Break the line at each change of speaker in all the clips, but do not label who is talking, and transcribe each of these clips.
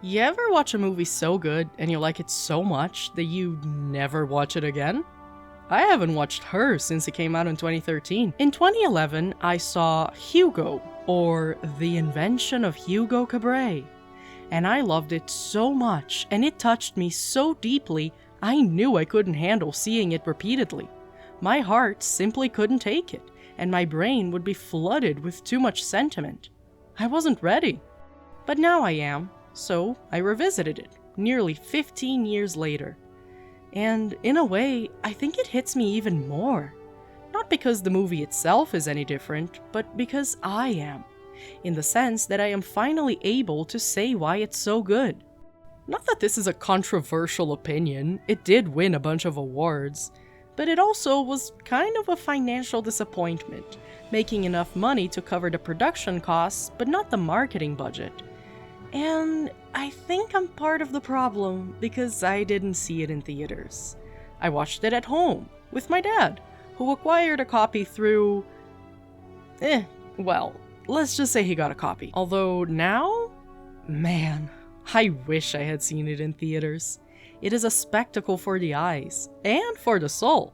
You ever watch a movie so good and you like it so much that you never watch it again? I haven't watched Her since it came out in 2013. In 2011, I saw Hugo, or The Invention of Hugo Cabret, and I loved it so much and it touched me so deeply I knew I couldn't handle seeing it repeatedly. My heart simply couldn't take it, and my brain would be flooded with too much sentiment. I wasn't ready. But now I am. So I revisited it, nearly 15 years later. And in a way, I think it hits me even more. Not because the movie itself is any different, but because I am. In the sense that I am finally able to say why it's so good. Not that this is a controversial opinion, it did win a bunch of awards. But it also was kind of a financial disappointment, making enough money to cover the production costs, but not the marketing budget. And I think I'm part of the problem because I didn't see it in theaters. I watched it at home with my dad, who acquired a copy through... well, let's just say he got a copy. Although now? Man, I wish I had seen it in theaters. It is a spectacle for the eyes, and for the soul.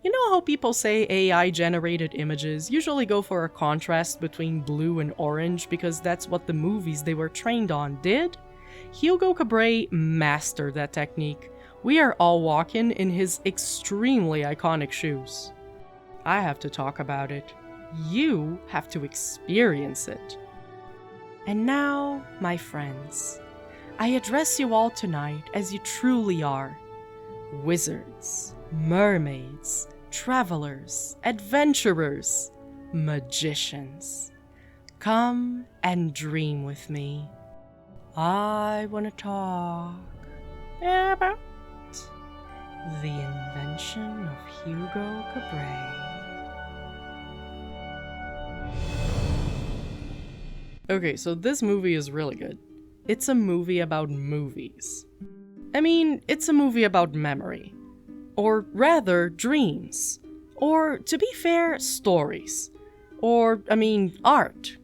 You know how people say AI-generated images usually go for a contrast between blue and orange because that's what the movies they were trained on did? Hugo Cabret mastered that technique. We are all walking in his extremely iconic shoes. I have to talk about it. You have to experience it. And now, my friends, I address you all tonight as you truly are. Wizards, mermaids, travelers, adventurers, magicians. Come and dream with me. I want to talk about the invention of Hugo Cabret. Okay, so this movie is really good. It's a movie about movies. I mean, it's a movie about memory. Or rather, dreams. Or, to be fair, stories. Or, art.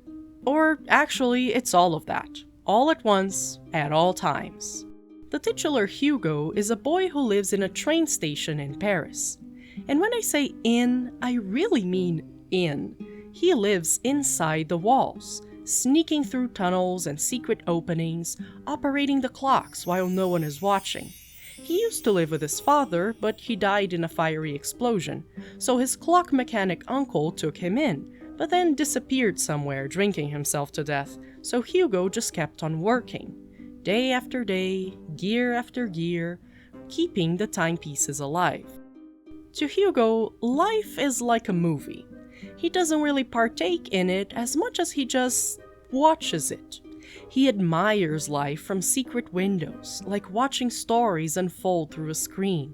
Or, actually, it's all of that. All at once, at all times. The titular Hugo is a boy who lives in a train station in Paris. And when I say in, I really mean in. He lives inside the walls, sneaking through tunnels and secret openings, operating the clocks while no one is watching. He used to live with his father, but he died in a fiery explosion, so his clock mechanic uncle took him in, but then disappeared somewhere drinking himself to death, so Hugo just kept on working, day after day, gear after gear, keeping the timepieces alive. To Hugo, life is like a movie. He doesn't really partake in it as much as he just watches it. He admires life from secret windows, like watching stories unfold through a screen.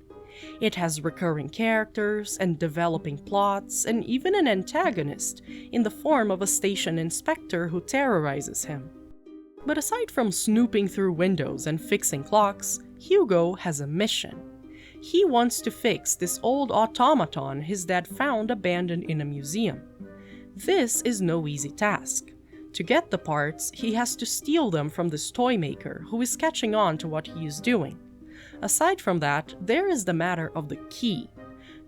It has recurring characters and developing plots and even an antagonist in the form of a station inspector who terrorizes him. But aside from snooping through windows and fixing clocks, Hugo has a mission. He wants to fix this old automaton his dad found abandoned in a museum. This is no easy task. To get the parts, he has to steal them from this toy maker who is catching on to what he is doing. Aside from that, there is the matter of the key.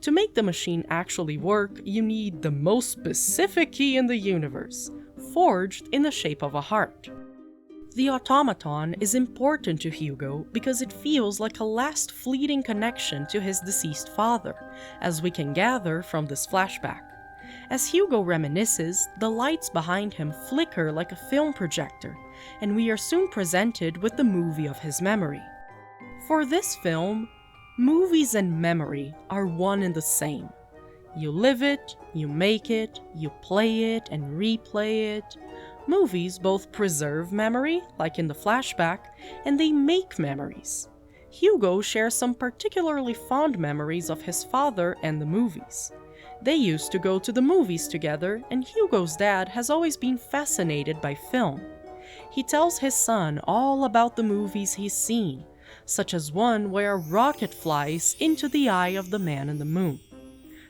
To make the machine actually work, you need the most specific key in the universe, forged in the shape of a heart. The automaton is important to Hugo because it feels like a last fleeting connection to his deceased father, as we can gather from this flashback. As Hugo reminisces, the lights behind him flicker like a film projector, and we are soon presented with the movie of his memory. For this film, movies and memory are one and the same. You live it, you make it, you play it and replay it. Movies both preserve memory, like in the flashback, and they make memories. Hugo shares some particularly fond memories of his father and the movies. They used to go to the movies together, and Hugo's dad has always been fascinated by film. He tells his son all about the movies he's seen, such as one where a rocket flies into the eye of the man in the moon.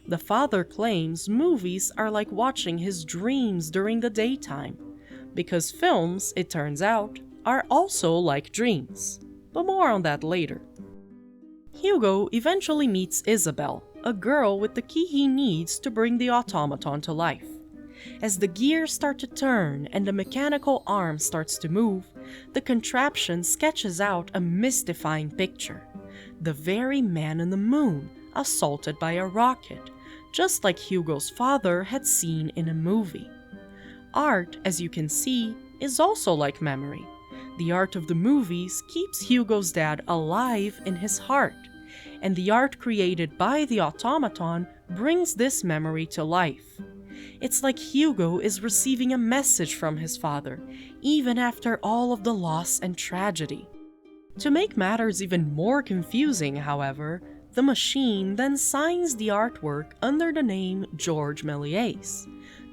The father claims movies are like watching his dreams during the daytime, because films, it turns out, are also like dreams, but more on that later. Hugo eventually meets Isabel, a girl with the key he needs to bring the automaton to life. As the gears start to turn and the mechanical arm starts to move, the contraption sketches out a mystifying picture. The very man in the moon, assaulted by a rocket, just like Hugo's father had seen in a movie. Art, as you can see, is also like memory. The art of the movies keeps Hugo's dad alive in his heart, and the art created by the automaton brings this memory to life. It's like Hugo is receiving a message from his father, even after all of the loss and tragedy. To make matters even more confusing, however, the machine then signs the artwork under the name George Melier,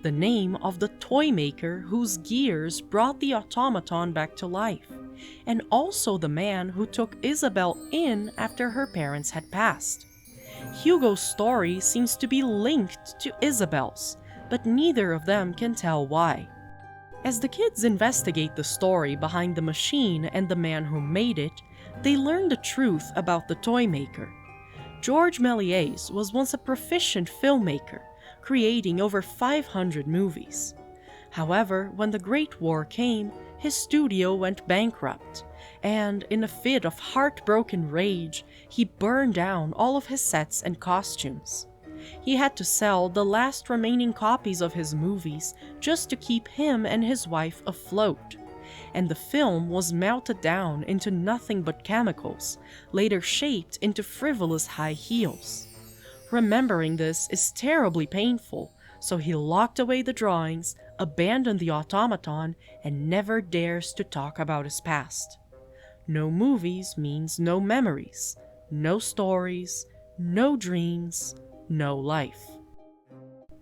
the name of the toy maker whose gears brought the automaton back to life, and also the man who took Isabel in after her parents had passed. Hugo's story seems to be linked to Isabel's, but neither of them can tell why. As the kids investigate the story behind the machine and the man who made it, they learn the truth about the toy maker. George Melier was once a proficient filmmaker, creating over 500 movies. However, when the Great War came, his studio went bankrupt, and in a fit of heartbroken rage, he burned down all of his sets and costumes. He had to sell the last remaining copies of his movies just to keep him and his wife afloat. And the film was melted down into nothing but chemicals, later shaped into frivolous high heels. Remembering this is terribly painful, so he locked away the drawings, abandoned the automaton, and never dares to talk about his past. No movies means no memories, no stories, no dreams, no life.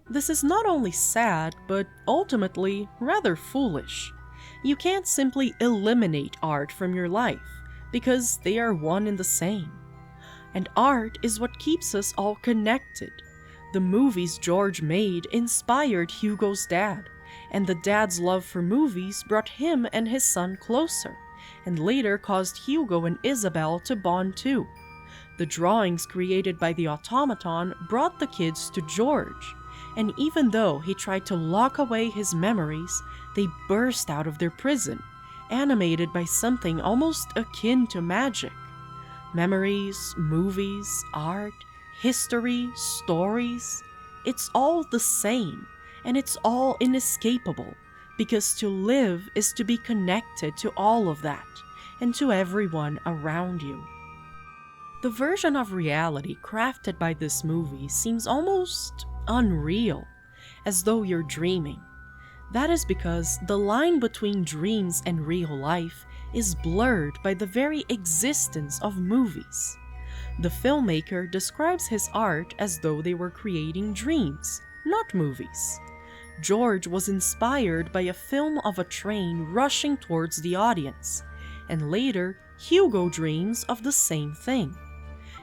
This is not only sad, but ultimately rather foolish. You can't simply eliminate art from your life, because they are one and the same. And art is what keeps us all connected. The movies George made inspired Hugo's dad, and the dad's love for movies brought him and his son closer, and later caused Hugo and Isabel to bond too. The drawings created by the automaton brought the kids to George, and even though he tried to lock away his memories, they burst out of their prison, animated by something almost akin to magic. Memories, movies, art, history, stories, it's all the same, and it's all inescapable, because to live is to be connected to all of that, and to everyone around you. The version of reality crafted by this movie seems almost unreal, as though you're dreaming. That is because the line between dreams and real life is blurred by the very existence of movies. The filmmaker describes his art as though they were creating dreams, not movies. George was inspired by a film of a train rushing towards the audience, and later Hugo dreams of the same thing.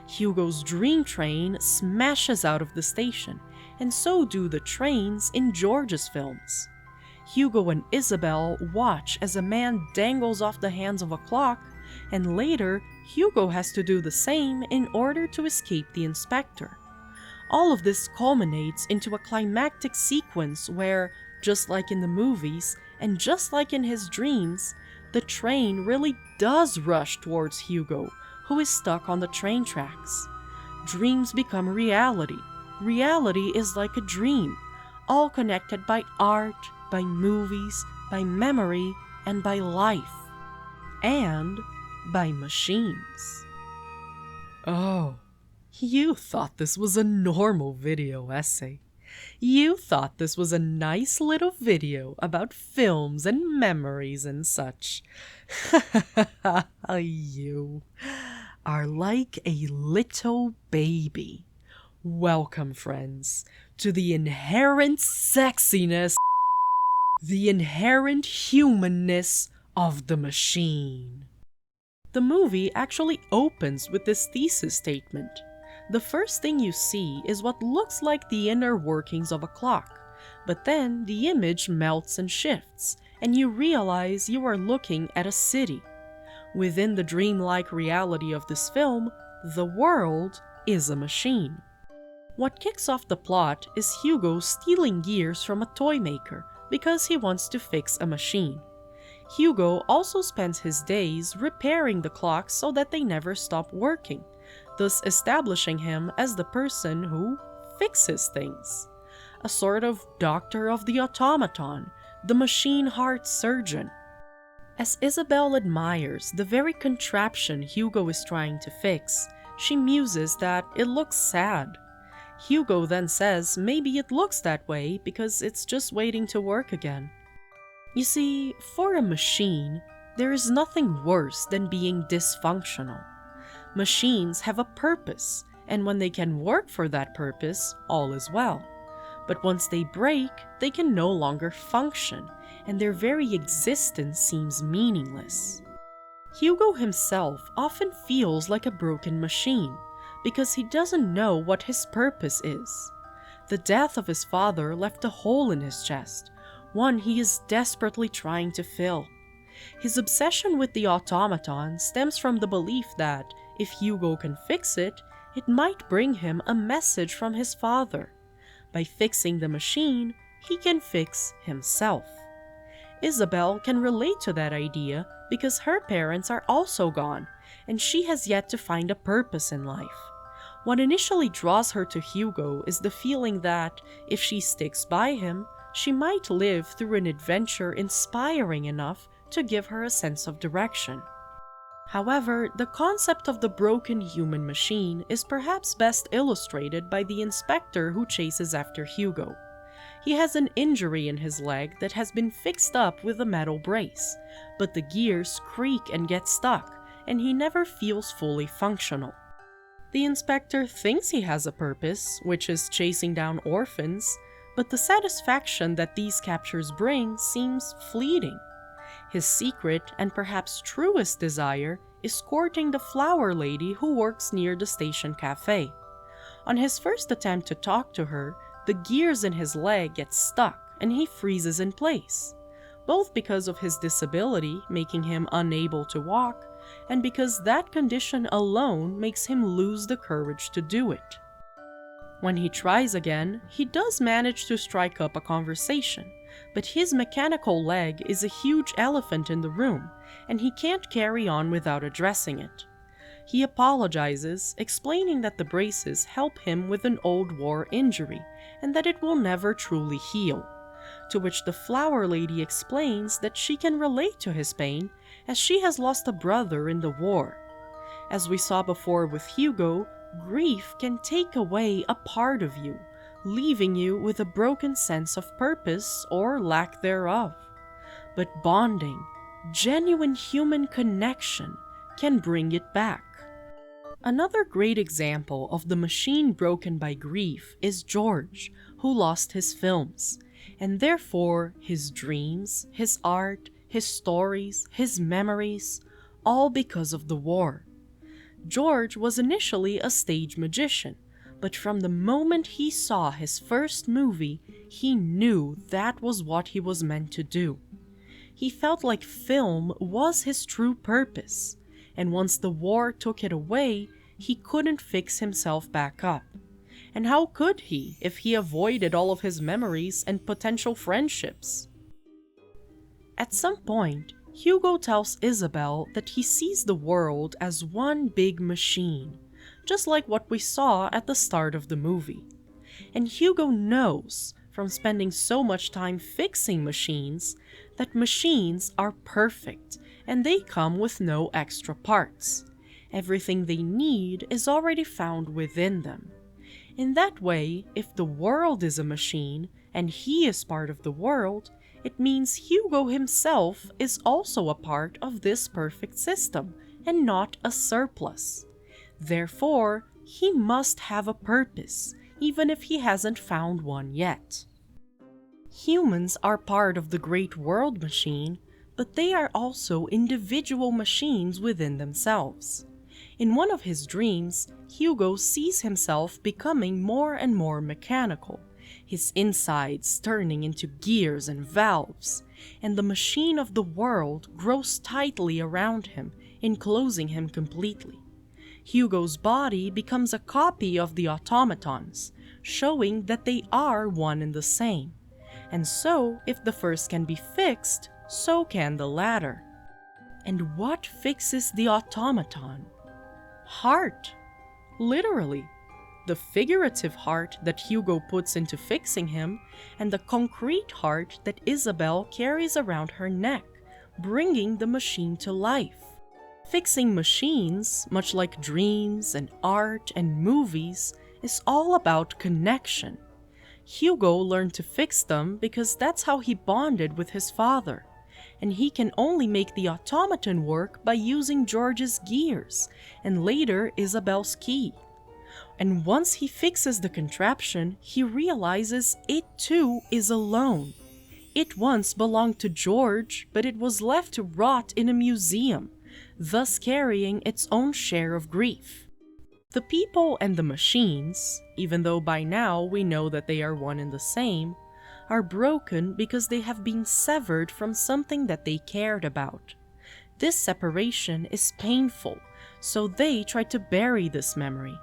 Hugo's dream train smashes out of the station, and so do the trains in George's films. Hugo and Isabel watch as a man dangles off the hands of a clock, and later Hugo has to do the same in order to escape the inspector. All of this culminates into a climactic sequence where, just like in the movies, and just like in his dreams, the train really does rush towards Hugo, who is stuck on the train tracks. Dreams become reality. Reality is like a dream, all connected by art, by movies, by memory, and by life. And by machines. Oh, you thought this was a normal video essay. You thought this was a nice little video about films and memories and such. You are like a little baby. Welcome, friends, to the inherent sexiness, the inherent humanness of the machine. The movie actually opens with this thesis statement. The first thing you see is what looks like the inner workings of a clock, but then the image melts and shifts, and you realize you are looking at a city. Within the dreamlike reality of this film, the world is a machine. What kicks off the plot is Hugo stealing gears from a toy maker because he wants to fix a machine. Hugo also spends his days repairing the clocks so that they never stop working, thus establishing him as the person who fixes things. A sort of doctor of the automaton, the machine heart surgeon. As Isabelle admires the very contraption Hugo is trying to fix, she muses that it looks sad. Hugo then says maybe it looks that way because it's just waiting to work again. You see, for a machine, there is nothing worse than being dysfunctional. Machines have a purpose, and when they can work for that purpose, all is well. But once they break, they can no longer function, and their very existence seems meaningless. Hugo himself often feels like a broken machine, because he doesn't know what his purpose is. The death of his father left a hole in his chest, one he is desperately trying to fill. His obsession with the automaton stems from the belief that, if Hugo can fix it, it might bring him a message from his father. By fixing the machine, he can fix himself. Isabelle can relate to that idea because her parents are also gone, and she has yet to find a purpose in life. What initially draws her to Hugo is the feeling that, if she sticks by him, she might live through an adventure inspiring enough to give her a sense of direction. However, the concept of the broken human machine is perhaps best illustrated by the inspector who chases after Hugo. He has an injury in his leg that has been fixed up with a metal brace, but the gears creak and get stuck, and he never feels fully functional. The inspector thinks he has a purpose, which is chasing down orphans, but the satisfaction that these captures bring seems fleeting. His secret and perhaps truest desire is courting the flower lady who works near the station cafe. On his first attempt to talk to her, the gears in his leg get stuck and he freezes in place, both because of his disability making him unable to walk, and because that condition alone makes him lose the courage to do it. When he tries again, he does manage to strike up a conversation, but his mechanical leg is a huge elephant in the room, and he can't carry on without addressing it. He apologizes, explaining that the braces help him with an old war injury, and that it will never truly heal. To which the flower lady explains that she can relate to his pain, as she has lost a brother in the war. As we saw before with Hugo, grief can take away a part of you, leaving you with a broken sense of purpose or lack thereof. But bonding, genuine human connection, can bring it back. Another great example of the machine broken by grief is George, who lost his films, and therefore his dreams, his art, his stories, his memories, all because of the war. George was initially a stage magician, but from the moment he saw his first movie, he knew that was what he was meant to do. He felt like film was his true purpose, and once the war took it away, he couldn't fix himself back up. And how could he if he avoided all of his memories and potential friendships? At some point, Hugo tells Isabelle that he sees the world as one big machine, just like what we saw at the start of the movie. And Hugo knows, from spending so much time fixing machines, that machines are perfect and they come with no extra parts. Everything they need is already found within them. In that way, if the world is a machine and he is part of the world, it means Hugo himself is also a part of this perfect system and not a surplus. Therefore, he must have a purpose, even if he hasn't found one yet. Humans are part of the great world machine, but they are also individual machines within themselves. In one of his dreams, Hugo sees himself becoming more and more mechanical, his insides turning into gears and valves, and the machine of the world grows tightly around him, enclosing him completely. Hugo's body becomes a copy of the automatons, showing that they are one and the same. And so, if the first can be fixed, so can the latter. And what fixes the automaton? Heart. Literally. The figurative heart that Hugo puts into fixing him, and the concrete heart that Isabel carries around her neck, bringing the machine to life. Fixing machines, much like dreams and art and movies, is all about connection. Hugo learned to fix them because that's how he bonded with his father, and he can only make the automaton work by using George's gears, and later Isabel's key. And once he fixes the contraption, he realizes it too is alone. It once belonged to George, but it was left to rot in a museum, thus carrying its own share of grief. The people and the machines, even though by now we know that they are one and the same, are broken because they have been severed from something that they cared about. This separation is painful, so they try to bury this memory.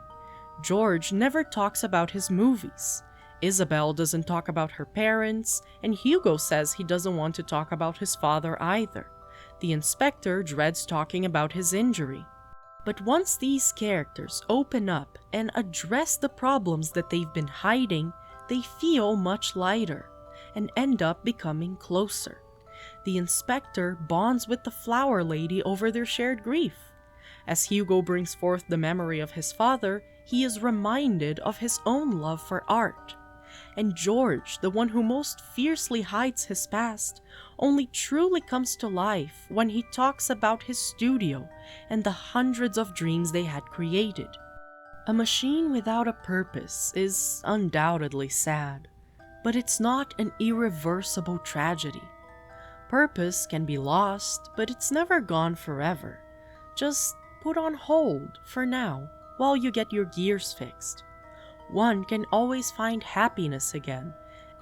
George never talks about his movies. Isabel doesn't talk about her parents, and Hugo says he doesn't want to talk about his father either. The inspector dreads talking about his injury. But once these characters open up and address the problems that they've been hiding, they feel much lighter and end up becoming closer. The inspector bonds with the flower lady over their shared grief. As Hugo brings forth the memory of his father, he is reminded of his own love for art. And George, the one who most fiercely hides his past, only truly comes to life when he talks about his studio and the hundreds of dreams they had created. A machine without a purpose is undoubtedly sad, but it's not an irreversible tragedy. Purpose can be lost, but it's never gone forever. Just put on hold for now while you get your gears fixed. One can always find happiness again,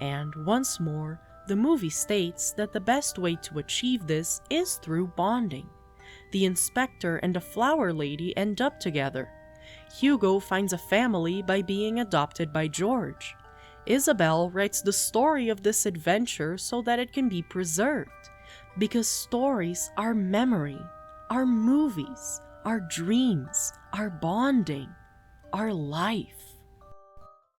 and once more, the movie states that the best way to achieve this is through bonding. The inspector and the flower lady end up together. Hugo finds a family by being adopted by George. Isabel writes the story of this adventure so that it can be preserved, because stories are memory, are movies, our dreams, our bonding, our life.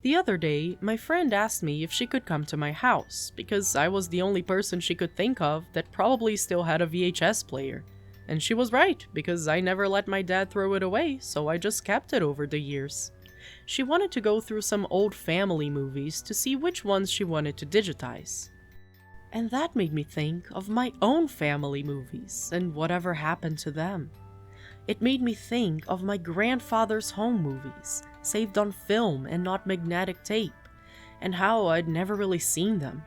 The other day, my friend asked me if she could come to my house, because I was the only person she could think of that probably still had a VHS player. And she was right, because I never let my dad throw it away, so I just kept it over the years. She wanted to go through some old family movies to see which ones she wanted to digitize. And that made me think of my own family movies and whatever happened to them. It made me think of my grandfather's home movies, saved on film and not magnetic tape, and how I'd never really seen them.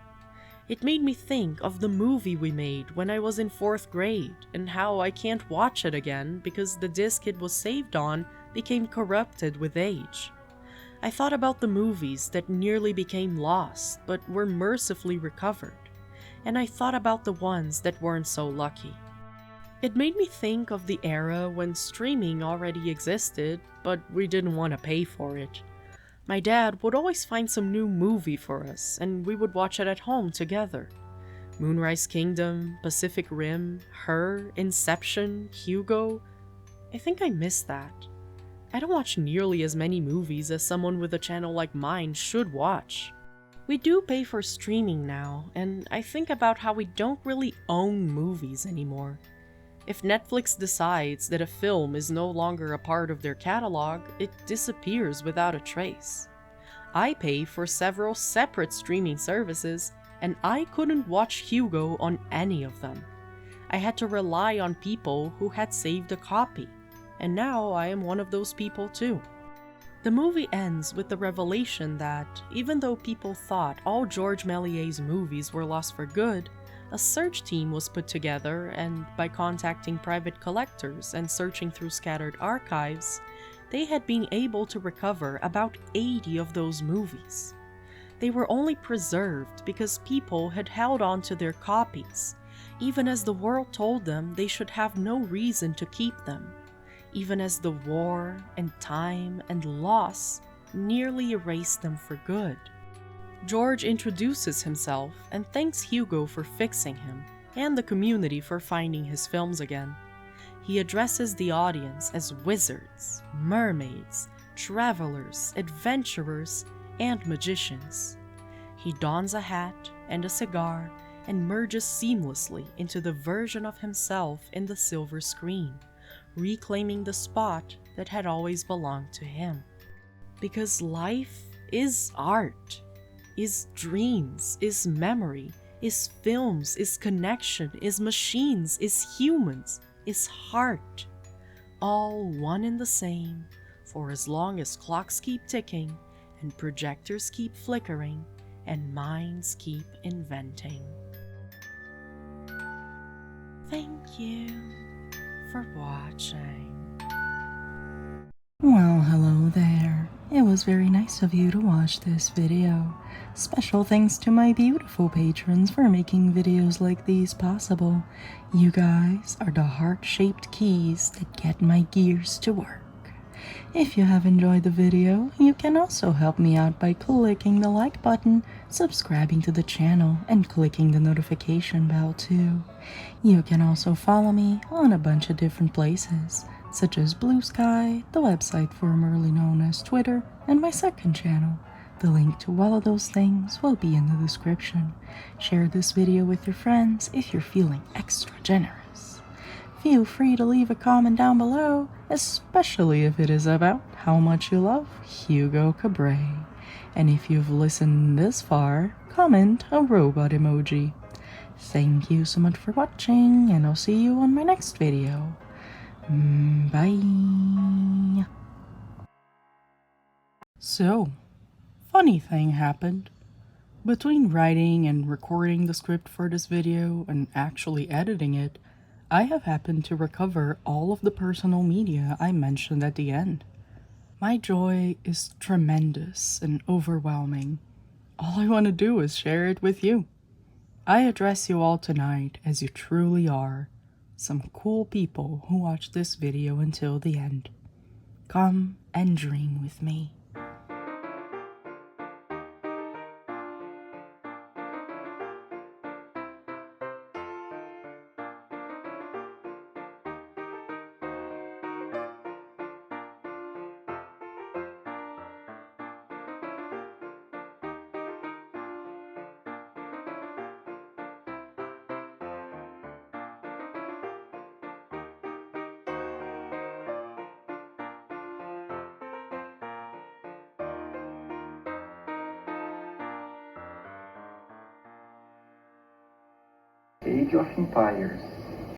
It made me think of the movie we made when I was in 4th grade, and how I can't watch it again because the disc it was saved on became corrupted with age. I thought about the movies that nearly became lost but were mercifully recovered, and I thought about the ones that weren't so lucky. It made me think of the era when streaming already existed, but we didn't want to pay for it. My dad would always find some new movie for us, and we would watch it at home together. Moonrise Kingdom, Pacific Rim, Her, Inception, Hugo. I think I miss that. I don't watch nearly as many movies as someone with a channel like mine should watch. We do pay for streaming now, and I think about how we don't really own movies anymore. If Netflix decides that a film is no longer a part of their catalog, it disappears without a trace. I pay for several separate streaming services, and I couldn't watch Hugo on any of them. I had to rely on people who had saved a copy, and now I am one of those people too. The movie ends with the revelation that, even though people thought all George Melier's movies were lost for good, a search team was put together, and by contacting private collectors and searching through scattered archives, they had been able to recover about 80 of those movies. They were only preserved because people had held on to their copies, even as the world told them they should have no reason to keep them, even as the war and time and loss nearly erased them for good. George introduces himself and thanks Hugo for fixing him, and the community for finding his films again. He addresses the audience as wizards, mermaids, travelers, adventurers, and magicians. He dons a hat and a cigar and merges seamlessly into the version of himself in the silver screen, reclaiming the spot that had always belonged to him. Because life is art, is dreams, is memory, is films, is connection, is machines, is humans, is heart. All one and the same, for as long as clocks keep ticking and projectors keep flickering and minds keep inventing. Thank you for watching.
Well, hello there. It was very nice of you to watch this video. Special thanks to my beautiful patrons for making videos like these possible. You guys are the heart-shaped keys that get my gears to work. If you have enjoyed the video, you can also help me out by clicking the like button, subscribing to the channel, and clicking the notification bell too. You can also follow me on a bunch of different places, such as Blue Sky, the website formerly known as Twitter, and my second channel. The link to all of those things will be in the description. Share this video with your friends if you're feeling extra generous. Feel free to leave a comment down below, especially if it is about how much you love Hugo Cabret. And if you've listened this far, comment a robot emoji. Thank you so much for watching, and I'll see you on my next video. Bye. So, funny thing happened. Between writing and recording the script for this video and actually editing it, I have happened to recover all of the personal media I mentioned at the end. My joy is tremendous and overwhelming. All I want to do is share it with you. I address you all tonight as you truly are, some cool people who watch this video until the end. Come and dream with me.
Age of Empires.